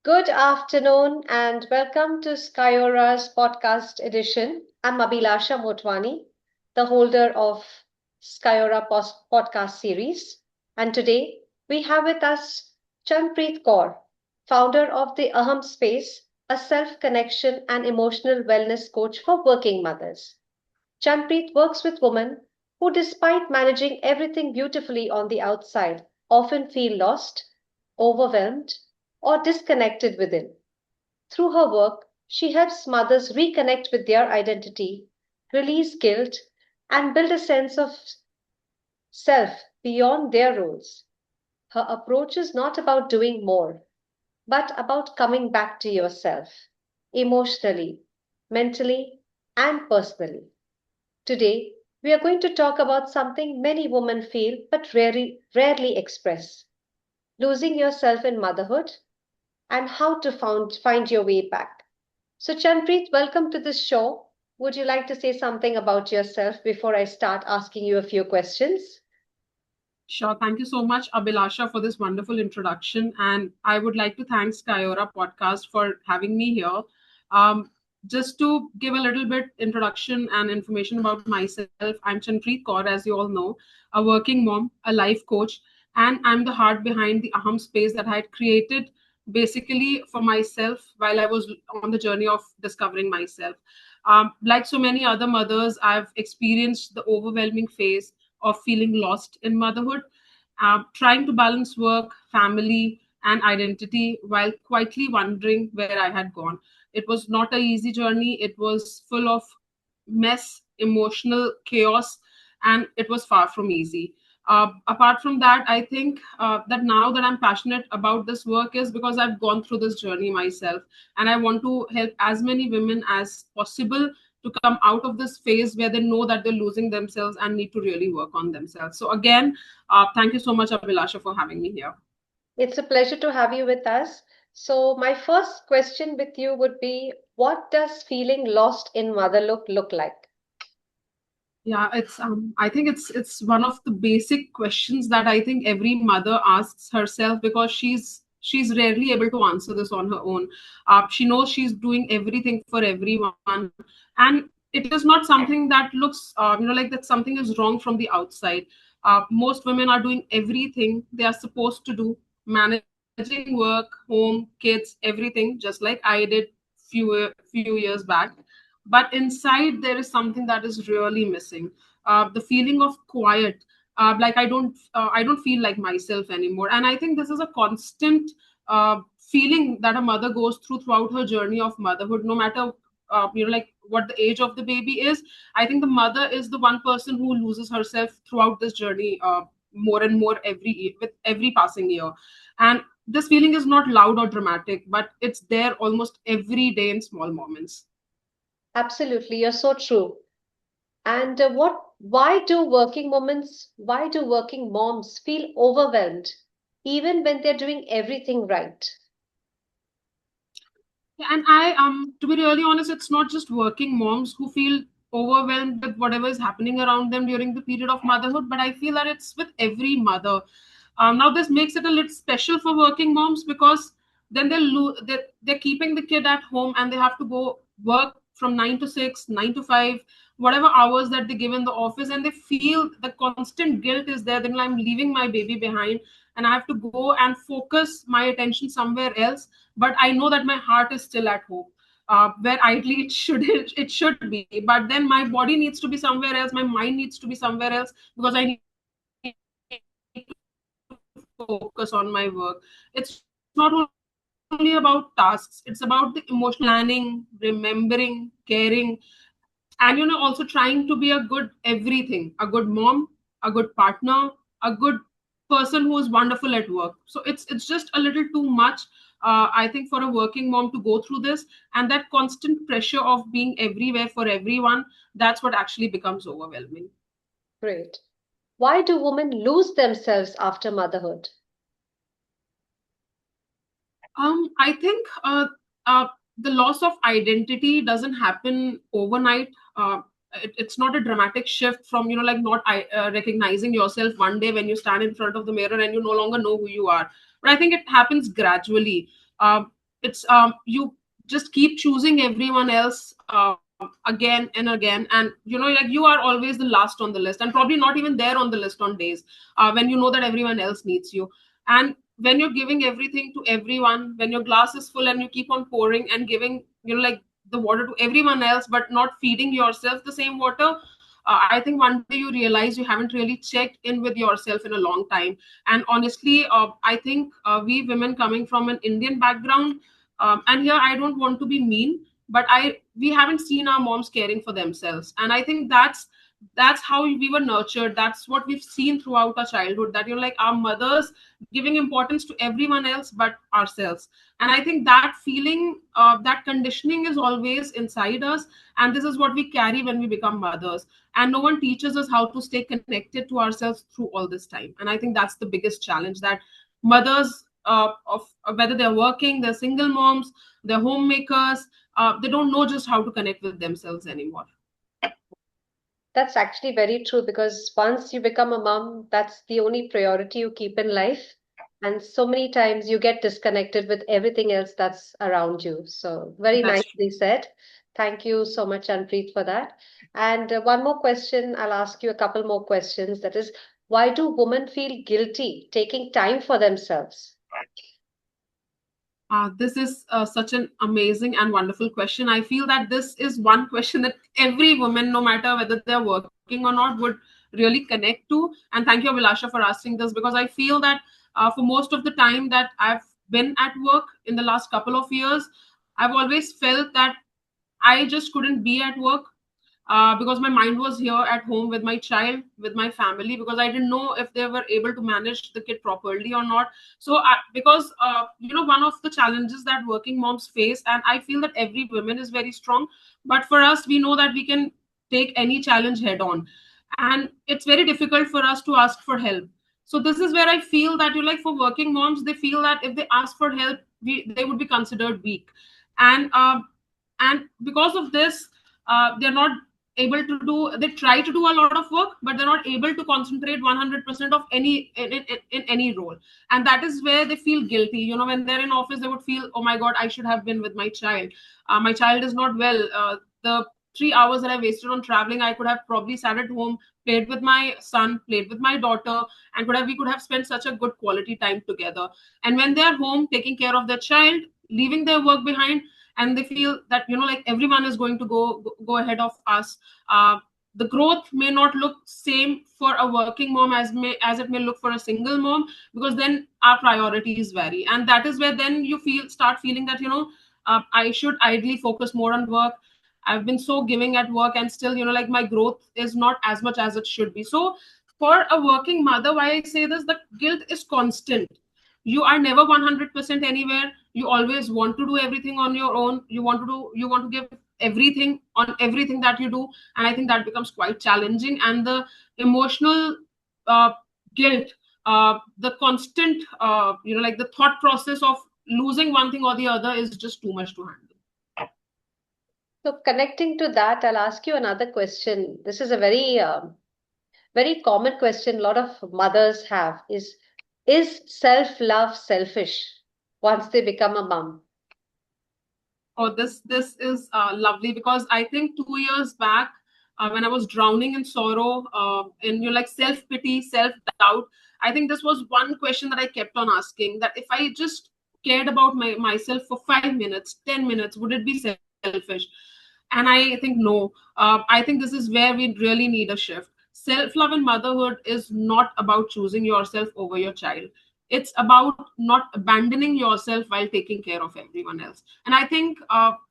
Good afternoon and welcome to SKYORA's podcast edition. I'm Abhilasha Motwani, the holder of SKYORA Podcast Series. And today we have with us Chanpreet Kaur, founder of the AHAM SPACE, a self-connection and emotional wellness coach for working mothers. Chanpreet works with women who, despite managing everything beautifully on the outside, often feel lost, overwhelmed, or disconnected within. Through her work, she helps mothers reconnect with their identity, release guilt, and build a sense of self beyond their roles. Her approach is not about doing more, but about coming back to yourself emotionally, mentally, and personally. Today, we are going to talk about something many women feel but rarely express: losing yourself in motherhood and how to find your way back. So, Chanpreet, welcome to the show. Would you like to say something about yourself before I start asking you a few questions? Sure. Thank you so much, Abhilasha, for this wonderful introduction. And I would like to thank SKYORA Podcast for having me here. Um, just to give a little bit introduction and information about myself, I'm Chanpreet Kaur, as you all know, a working mom, a life coach, and I'm the heart behind the AHAM space that I had created basically for myself while I was on the journey of discovering myself. Like so many other mothers, I've experienced the overwhelming phase of feeling lost in motherhood, trying to balance work, family, and identity while quietly wondering where I had gone. It was not an easy journey. It was full of mess, emotional chaos, and it was far from easy. Apart from that, I think that now that I'm passionate about this work is because I've gone through this journey myself, and I want to help as many women as possible to come out of this phase where they know that they're losing themselves and need to really work on themselves. So again, thank you so much, Abhilasha, for having me here. It's a pleasure to have you with us. So, my first question with you would be, what does feeling lost in motherhood look like? Yeah, it's I think it's one of the basic questions that I think every mother asks herself because she's rarely able to answer this on her own. She knows she's doing everything for everyone, and it is not something that looks like that something is wrong from the outside. Most women are doing everything they are supposed to do, managing work, home, kids, everything, just like I did few years back, but inside there is something that is really missing, the feeling of quiet, like I don't feel like myself anymore. And I think this is a constant feeling that a mother goes through throughout her journey of motherhood, no matter like what the age of the baby is. I think the mother is the one person who loses herself throughout this journey, more and more with every passing year. And this feeling is not loud or dramatic, but it's there almost every day in small moments. Absolutely, you're so true. And why do working moms feel overwhelmed even when they're doing everything right? Yeah, and to be really honest, it's not just working moms who feel overwhelmed with whatever is happening around them during the period of motherhood, but I feel that it's with every mother. Now, this makes it a little special for working moms because then they're keeping the kid at home and they have to go work from 9 to 6, 9 to 5, whatever hours that they give in the office, and they feel the constant guilt is there. Then I'm leaving my baby behind, and I have to go and focus my attention somewhere else, but I know that my heart is still at home, where ideally it should be. But then my body needs to be somewhere else, my mind needs to be somewhere else, because I need to focus on my work. It's not only about tasks, it's about the emotional planning, remembering, caring, and also trying to be a good everything, a good mom, a good partner, a good person who is wonderful at work. So it's just a little too much, I think, for a working mom to go through this. And that constant pressure of being everywhere for everyone, that's what actually becomes overwhelming. Great. Why do women lose themselves after motherhood? I think the loss of identity doesn't happen overnight. It's not a dramatic shift from, like not recognizing yourself one day when you stand in front of the mirror and you no longer know who you are. But I think it happens gradually. Uh, it's you just keep choosing everyone else again and again, and like you are always the last on the list, and probably not even there on the list on days when you know that everyone else needs you. And when you're giving everything to everyone, when your glass is full and you keep on pouring and giving like the water to everyone else but not feeding yourself the same water, I think one day you realize you haven't really checked in with yourself in a long time. And honestly, I think we women coming from an Indian background, and here I don't want to be mean, but we haven't seen our moms caring for themselves, and I think that's how we were nurtured. That's what we've seen throughout our childhood, that like our mothers giving importance to everyone else but ourselves. And I think that feeling, that conditioning is always inside us, and this is what we carry when we become mothers. And no one teaches us how to stay connected to ourselves through all this time. And I think that's the biggest challenge, that mothers, of whether they're working, they're single moms, they're homemakers, they don't know just how to connect with themselves anymore. That's actually very true, because once you become a mom, that's the only priority you keep in life. And so many times you get disconnected with everything else that's around you. So, very That's nicely said. Thank you so much, Anpreet, for that. And one more question, I'll ask you a couple more questions. That is, why do women feel guilty taking time for themselves? This is such an amazing and wonderful question. I feel that this is one question that every woman, no matter whether they're working or not, would really connect to. And thank you, Abhilasha, for asking this, because I feel that for most of the time that I've been at work in the last couple of years, I've always felt that I just couldn't be at work because my mind was here at home with my child, with my family, because I didn't know if they were able to manage the kid properly or not. So, because one of the challenges that working moms face, and I feel that every woman is very strong, but for us, we know that we can take any challenge head on, and it's very difficult for us to ask for help. So this is where I feel that you like for working moms, they feel that if they ask for help, they would be considered weak, and because of this, they're not able to do, they try to do a lot of work, but they're not able to concentrate 100% of any in any role. And that is where they feel guilty. When they're in office, they would feel, oh my god, I should have been with my child. My child is not well. The 3 hours that I wasted on traveling, I could have probably sat at home, played with my son, played with my daughter, and we could have spent such a good quality time together. And when they're home taking care of their child, leaving their work behind, and they feel that like everyone is going to go ahead of us. The growth may not look same for a working mom as it may look for a single mom, because then our priorities vary, and that is where then you start feeling that I should ideally focus more on work. I've been so giving at work, and still like my growth is not as much as it should be. So for a working mother, why I say this, the guilt is constant. You are never 100% anywhere. You always want to do everything on your own. You want to give everything on everything that you do. And I think that becomes quite challenging, and the emotional uh, guilt, the constant like the thought process of losing one thing or the other is just too much to handle. So, connecting to that, I'll ask you another question. This is a very common question a lot of mothers have, is self-love selfish once they become a mom? Oh, this is lovely, because I think 2 years back, when I was drowning in sorrow, in like self pity, self doubt, I think this was one question that I kept on asking: that if I just cared about myself for 5 minutes, 10 minutes, would it be selfish? And I think no. I think this is where we really need a shift. Self love in motherhood is not about choosing yourself over your child. It's about not abandoning yourself while taking care of everyone else. And I think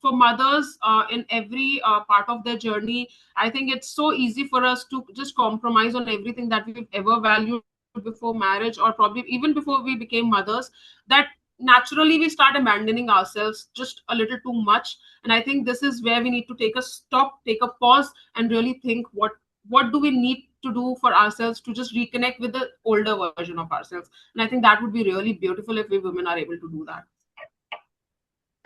for mothers, in every part of their journey, I think it's so easy for us to just compromise on everything that we've ever valued before marriage, or probably even before we became mothers, that naturally we start abandoning ourselves just a little too much. And I think this is where we need to take a stop, take a pause, and really think what do we need to do for ourselves to just reconnect with the older version of ourselves. And I think that would be really beautiful if we women are able to do that.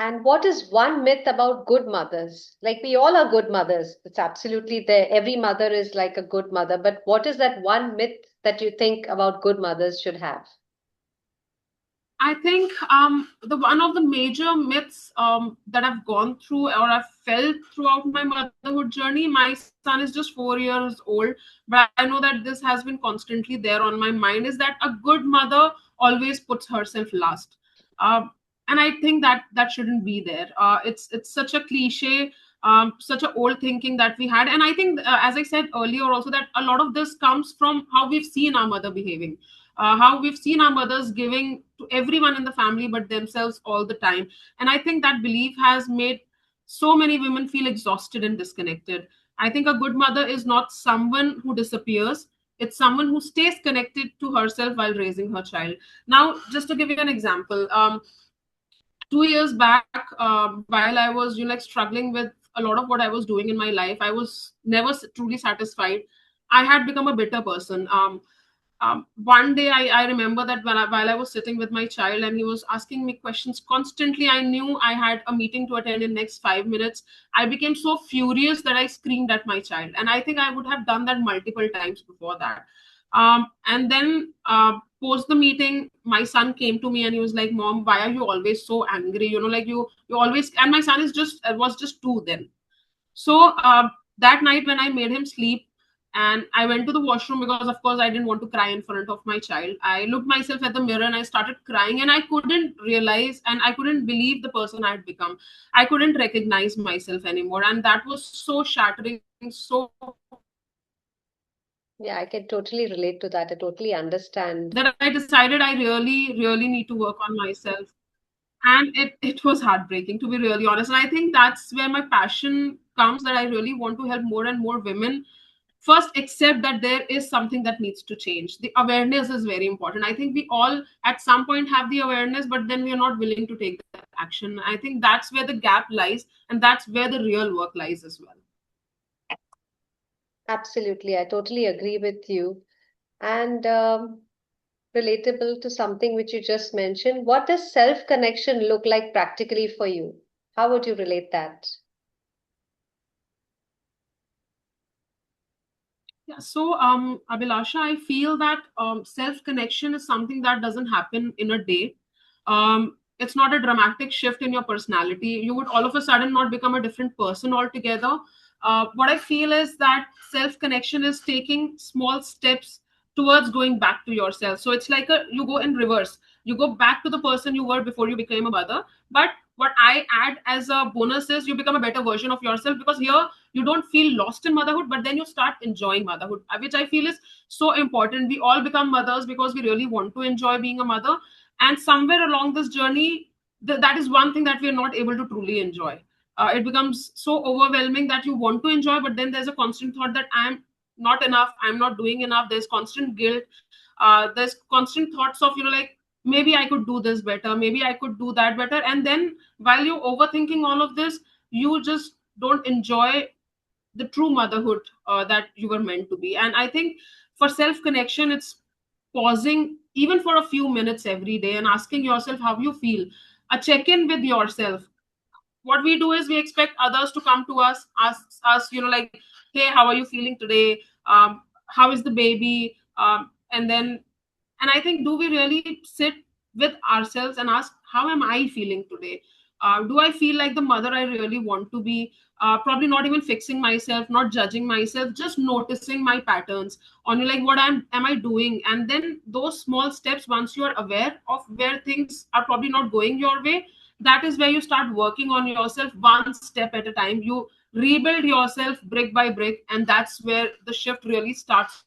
And what is one myth about good mothers? Like, we all are good mothers. It's absolutely there. Every mother is like a good mother. But what is that one myth that you think about good mothers should have? I think the one of the major myths that I've gone through or I've felt throughout my motherhood journey. My son is just 4 years old, but I know that this has been constantly there on my mind. Is that a good mother always puts herself last, uh, and I think that that shouldn't be there. It's such a cliche. Such a old thinking that we had, and I think, as I said earlier, also that a lot of this comes from how we've seen our mother behaving, how we've seen our mothers giving to everyone in the family but themselves all the time. And I think that belief has made so many women feel exhausted and disconnected. I think a good mother is not someone who disappears. It's someone who stays connected to herself while raising her child. Now, just to give you an example, 2 years back, while I was like struggling with a lot of what I was doing in my life, I was never truly satisfied. I had become a bitter person. One day I remember that while I was sitting with my child and he was asking me questions constantly, I knew I had a meeting to attend in next 5 minutes. I became so furious that I screamed at my child, and I think I would have done that multiple times before that. And then post the meeting, my son came to me and he was like, "Mom, why are you always so angry? Like you always." And my son is just was just 2 then. So that night when I made him sleep and I went to the washroom, because of course I didn't want to cry in front of my child, I looked myself at the mirror and I started crying, and I couldn't realize and I couldn't believe the person I had become. I couldn't recognize myself anymore, and that was so shattering, so Yeah, I can totally relate to that. I totally understand. that I decided I really need to work on myself. And it was heartbreaking, to be really honest. And I think that's where my passion comes, that I really want to help more and more women first accept that there is something that needs to change. The awareness is very important. I think we all at some point have the awareness, but then we are not willing to take that action. I think that's where the gap lies, and that's where the real work lies as well. Absolutely, I totally agree with you. And relatable to something which you just mentioned, what does self connection look like practically for you? How would you relate that? Yeah, so Abhilasha, I feel that self connection is something that doesn't happen in a day. It's not a dramatic shift in your personality. You would all of a sudden not become a different person altogether. What I feel is that self connection is taking small steps towards going back to yourself. So it's like you go in reverse. You go back to the person you were before you became a mother. But what I add as a bonus is you become a better version of yourself, because here you don't feel lost in motherhood, but then you start enjoying motherhood, which I feel is so important. We all become mothers because we really want to enjoy being a mother, and somewhere along this journey, that is one thing that we are not able to truly enjoy. It becomes so overwhelming that you want to enjoy, but then there's a constant thought that I'm not enough, I'm not doing enough. There's constant guilt. There's constant thoughts of like, maybe I could do this better, maybe I could do that better. And then while you're overthinking all of this, you just don't enjoy the true motherhood that you were meant to be. And I think for self connection, it's pausing even for a few minutes every day and asking yourself how you feel, a check in with yourself. What we do is we expect others to come to us, ask us, like, hey, how are you feeling today? How is the baby? And then, and I think, do we really sit with ourselves and ask, how am I feeling today? Do I feel like the mother I really want to be? Probably not even fixing myself, not judging myself, just noticing my patterns on like what am I doing. And then those small steps, once you are aware of where things are probably not going your way, that is where you start working on yourself one step at a time. You rebuild yourself brick by brick, and that's where the shift really starts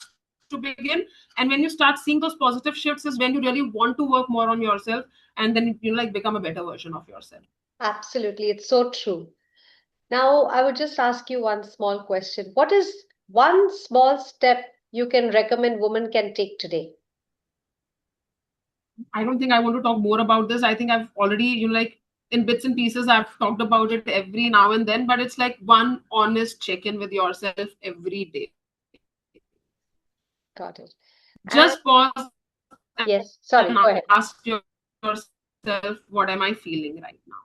to begin. And when you start seeing those positive shifts is when you really want to work more on yourself, and then like become a better version of yourself. Absolutely, it's so true. Now, I would just ask you one small question. What is one small step you can recommend women can take today? I don't think I want to talk more about this. I think I've already, like in bits and pieces, I've talked about it every now and then, but it's like one honest check in with yourself every day. Got it. And Just pause and ask yes, sorry, go ahead. yourself, what am I feeling right now?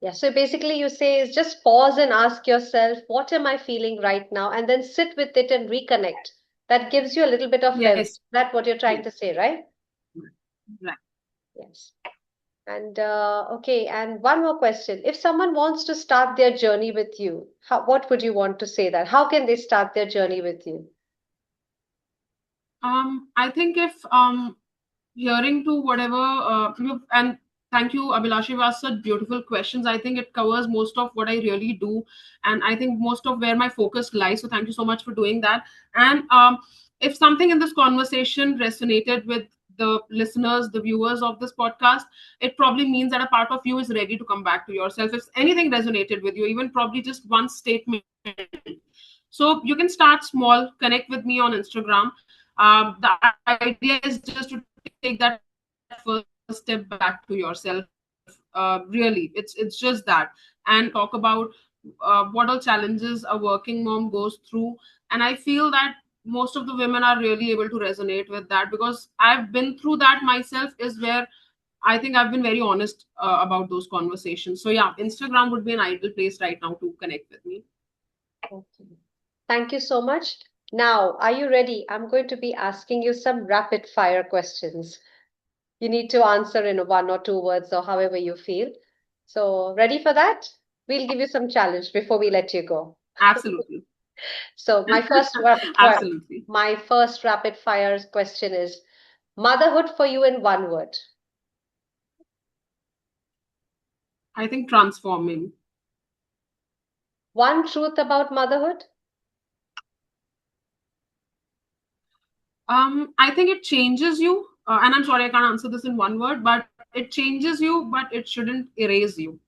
Yeah, so basically you say is just pause and ask yourself, what am I feeling right now? And then sit with it and reconnect. That gives you a little bit of Yes, health. That's what you're trying to say, right? right. Yes. And okay, and one more question. If someone wants to start their journey with you, what would you want to say that? How can they start their journey with you? I think if hearing to whatever and thank you, Abhilashi, you asked such beautiful questions. I think it covers most of what I really do, and I think most of where my focus lies. So thank you so much for doing that. And if something in this conversation resonated with the listeners, the viewers of this podcast, it probably means that a part of you is ready to come back to yourself. If anything resonated with you, even probably just one statement, so you can start small, connect with me on Instagram. The idea is just to take that first step back to yourself. Really, it's just that, and talk about what all challenges a working mom goes through. And I feel that most of the women are really able to resonate with that, because I've been through that myself. Is where I think I've been very honest about those conversations. So yeah, Instagram would be an ideal place right now to connect with me. Okay. Thank you so much. Now, are you ready? I'm going to be asking you some rapid fire questions. You need to answer in one or two words or however you feel. So, ready for that? We'll give you some challenge before we let you go. Absolutely. So, Absolutely. my first rapid fire question is motherhood for you in one word. I think transforming. One truth about motherhood. I think it changes you. And I'm sorry, I can't answer this in one word, but it changes you, but it shouldn't erase you.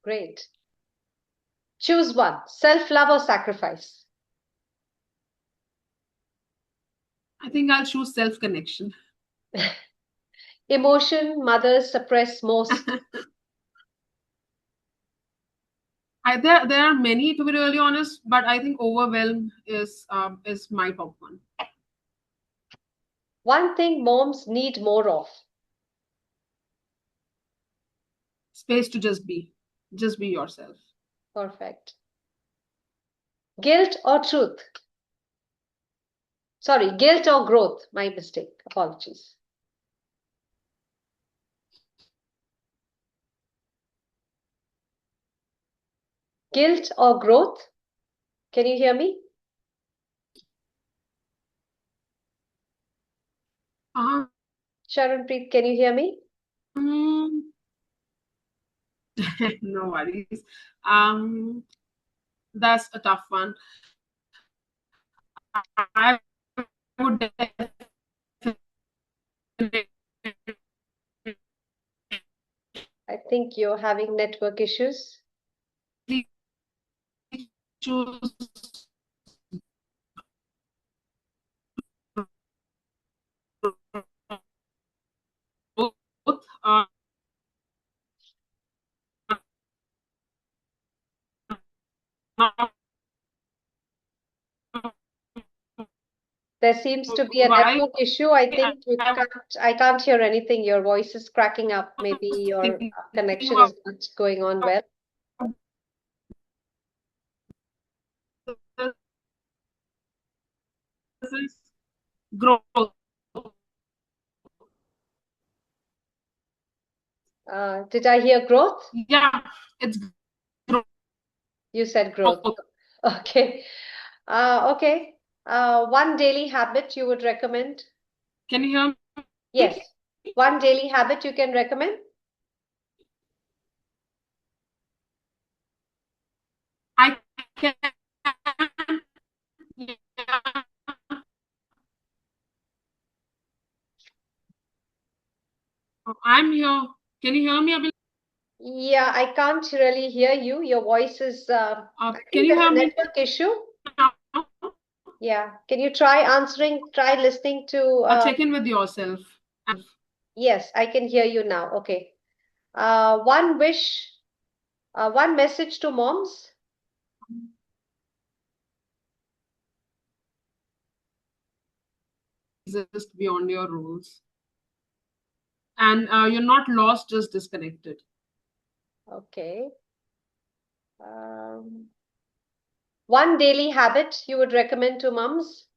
Great. Choose one, self love or sacrifice. I think I'll choose self connection. Emotion mothers suppress most. There are many, to be really honest, but I think overwhelm is my top one. One thing moms need more of. Space to just be yourself. Perfect. Guilt or truth? Sorry, guilt or growth? My mistake. Apologies. Guilt or growth? Can you hear me? Um, Chanpreet, can you hear me? no worries. Um, that's a tough one. I would definitely I think you're having network issues. choose both. There seems to be a Why network issue. I think I I can't hear anything. Your voice is cracking up. Maybe was your thinking connection about is not going on well. this is growth. Did I hear growth? Yeah, it's growth. You said growth. Okay. Okay. One daily habit you would recommend? Can you hear me? Yes. One daily habit you can recommend? I can. Yeah, I'm here. Can you hear me, Abil? Yeah, I can't really hear you. Your voice is, I Can think you there's hear a me network issue. now? Yeah. Can you try answering, try listening to, Check in with yourself. yes, I can hear you now. Okay. One wish, one message to moms. Exist beyond your rules, and you're not lost, just disconnected. Okay. Um, one daily habit you would recommend to moms.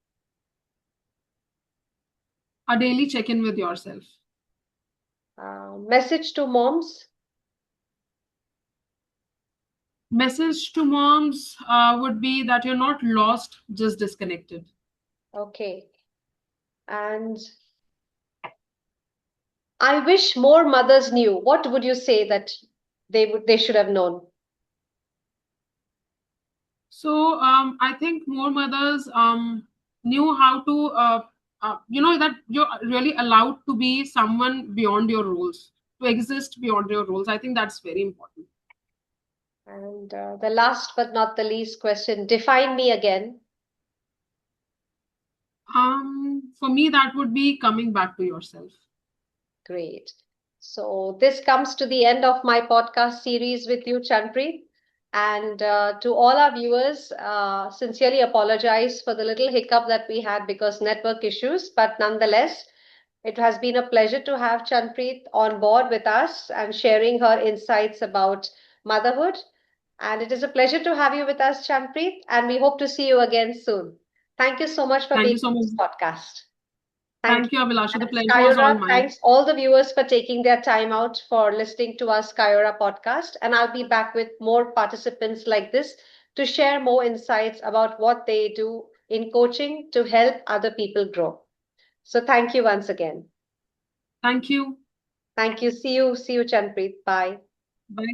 A daily check in with yourself. Message to moms. Message to moms would be that you're not lost, just disconnected. Okay. And I wish more mothers knew. What would you say that they should have known? So I think more mothers knew how to, that you're really allowed to be someone beyond your roles, to exist beyond your roles. I think that's very important. And the last but not the least question, define me again. For me, that would be coming back to yourself. Great. So this comes to the end of my podcast series with you, Chanpreet. And to all our viewers, sincerely apologize for the little hiccup that we had because network issues. But nonetheless, it has been a pleasure to have Chanpreet on board with us and sharing her insights about motherhood. And it is a pleasure to have you with us, Chanpreet. And we hope to see you again soon. Thank you so much for Thank being you so on much. this podcast. Thank Thank you. you, Abhilasha. The And pleasure was all Skyora, mine. thanks all the viewers for taking their time out for listening to our Skyora podcast. And I'll be back with more participants like this to share more insights about what they do in coaching to help other people grow. So thank you once again. Thank you. Thank you. See you, Chanpreet. Bye. Bye.